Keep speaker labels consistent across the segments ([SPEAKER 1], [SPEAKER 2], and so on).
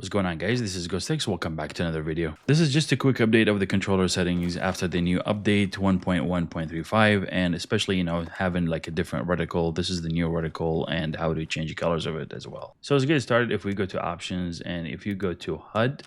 [SPEAKER 1] What's going on, guys? This is GhostX. Welcome back to another video. This is just a quick update of the controller settings after the new update 1.1.35, and especially, having like a different reticle. This is the new reticle and how to change the colors of it as well. So let's get started. If we go to options and if you go to HUD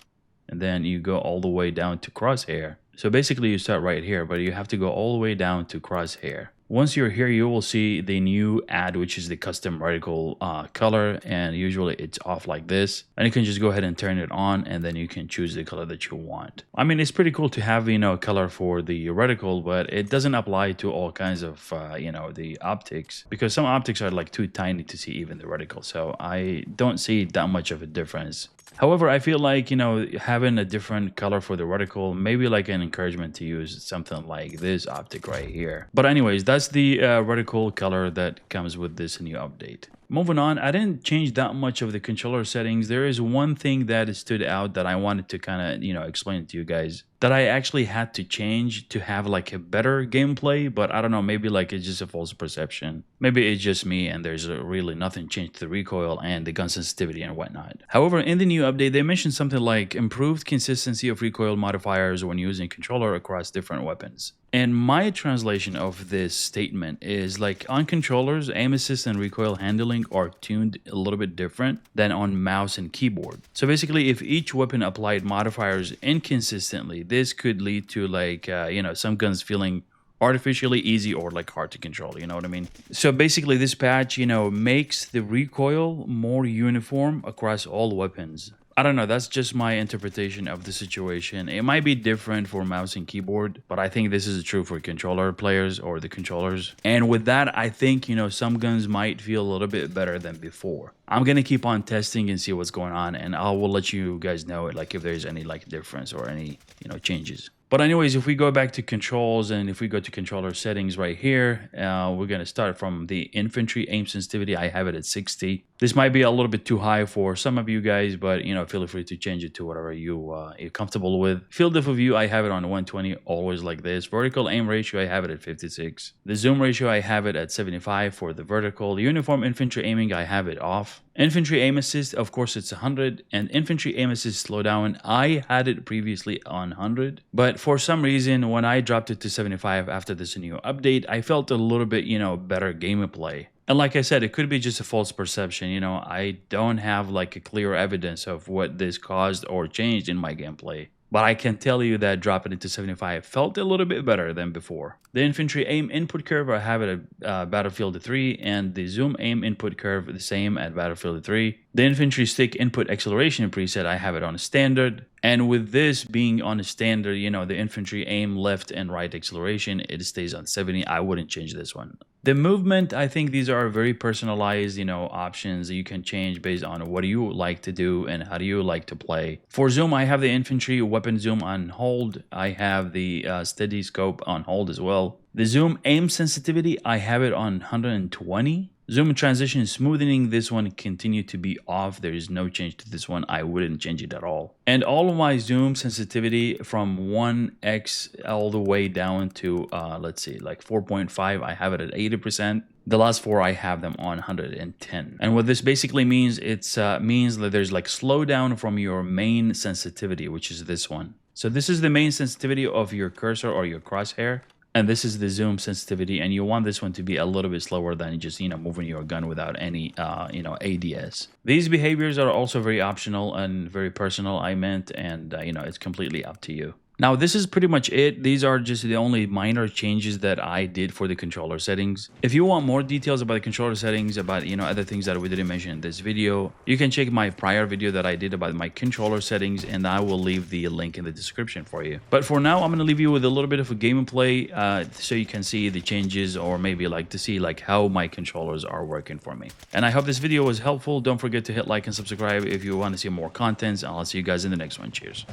[SPEAKER 1] and then you go all the way down to crosshair. So basically you start right here, but you have to go all the way down to crosshair. Once you're here, you will see the new add, which is the custom reticle color, and usually it's off like this. And you can just go ahead and turn it on, and then you can choose the color that you want. I mean, it's pretty cool to have, color for the reticle, but it doesn't apply to all kinds of, the optics, because some optics are like too tiny to see even the reticle. So I don't see that much of a difference. However, I feel like, having a different color for the reticle, maybe like an encouragement to use something like this optic right here. But anyways, that's the reticle color that comes with this new update. Moving on, I didn't change that much of the controller settings. There is one thing that stood out that I wanted to kind of, explain to you guys, that I actually had to change to have like a better gameplay, but I don't know, maybe like it's just a false perception. Maybe it's just me and there's really nothing changed to the recoil and the gun sensitivity and whatnot. However, in the new update, they mentioned something like improved consistency of recoil modifiers when using controller across different weapons. And my translation of this statement is like on controllers, aim assist and recoil handling are tuned a little bit different than on mouse and keyboard. So basically, if each weapon applied modifiers inconsistently, this could lead to like, some guns feeling artificially easy or like hard to control, you know what I mean? So basically this patch, makes the recoil more uniform across all weapons. I don't know, that's just my interpretation of the situation. It might be different for mouse and keyboard, but I think this is true for controller players or the controllers. And with that, I think, some guns might feel a little bit better than before. I'm going to keep on testing and see what's going on, and I will let you guys know like if there's any like difference or any, changes. But anyways, if we go back to controls and if we go to controller settings right here, we're going to start from the infantry aim sensitivity. I have it at 60. This might be a little bit too high for some of you guys, but feel free to change it to whatever you're comfortable with. Field of view, I have it on 120, always like this. Vertical aim ratio, I have it at 56. The zoom ratio, I have it at 75 for the vertical. The uniform infantry aiming, I have it off. Infantry aim assist, of course, it's 100, and infantry aim assist slowdown, I had it previously on 100, but for some reason, when I dropped it to 75 after this new update, I felt a little bit, better gameplay. And like I said, it could be just a false perception. I don't have like a clear evidence of what this caused or changed in my gameplay. But I can tell you that dropping it to 75 felt a little bit better than before. The infantry aim input curve, I have it at Battlefield 3, and the zoom aim input curve the same at Battlefield 3. The infantry stick input acceleration preset, I have it on a standard. And with this being on a standard, the infantry aim left and right acceleration, it stays on 70. I wouldn't change this one. The movement, I think these are very personalized, options that you can change based on what do you like to do and how do you like to play. For zoom, I have the infantry weapon zoom on hold. I have the steady scope on hold as well. The zoom aim sensitivity, I have it on 120. Zoom transition smoothing, this one continue to be off. There is no change to this one. I wouldn't change it at all. And all of my zoom sensitivity from 1x all the way down to, let's see, like 4.5, I have it at 80%. The last four, I have them on 110. And what this basically means, it means that there's like slowdown from your main sensitivity, which is this one. So this is the main sensitivity of your cursor or your crosshair. And this is the zoom sensitivity, and you want this one to be a little bit slower than just, moving your gun without any, ADS. These behaviors are also very optional and very personal, I meant, and, it's completely up to you. Now, this is pretty much it. These are just the only minor changes that I did for the controller settings. If you want more details about the controller settings, about, other things that we didn't mention in this video, you can check my prior video that I did about my controller settings, and I will leave the link in the description for you. But for now, I'm going to leave you with a little bit of a gameplay so you can see the changes, or maybe like to see like how my controllers are working for me. And I hope this video was helpful. Don't forget to hit like and subscribe if you want to see more content, and I'll see you guys in the next one. Cheers.